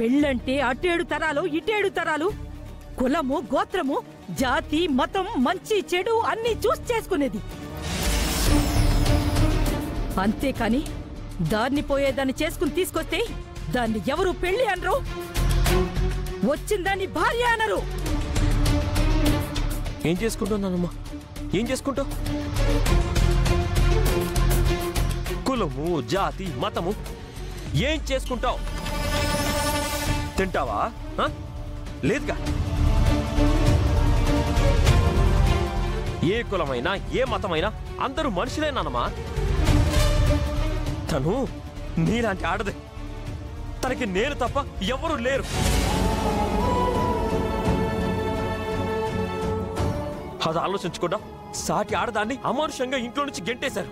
పెళ్ళంటే అటేడు తరాలు ఇటేడు తరాలు, కులము గోత్రము జాతి మతం మంచి చెడు అన్నీ చూసి చేసుకునేది. అంతేకాని దాన్ని పోయేదాన్ని చేసుకుని తీసుకొస్తే దాన్ని ఎవరు పెళ్లి అనరు, వచ్చిందాన్ని భార్య అనరు. ఏం చేసుకుంటున్నానమ్మా? ఏం చేసుకుంటావు? కులము జాతి మతము ఏం చేసుకుంటావు? తింటావా? లేదుగా. ఏ కులమైనా ఏ మతమైనా అందరూ మనుషులేనానమ్మా. తను నీలాంటి ఆడదే, తనకి నేను తప్ప ఎవరూ లేరు. అది ఆలోచించకుండా సాటి ఆడదాన్ని అమానుషంగా ఇంట్లో నుంచి గెంటేశారు.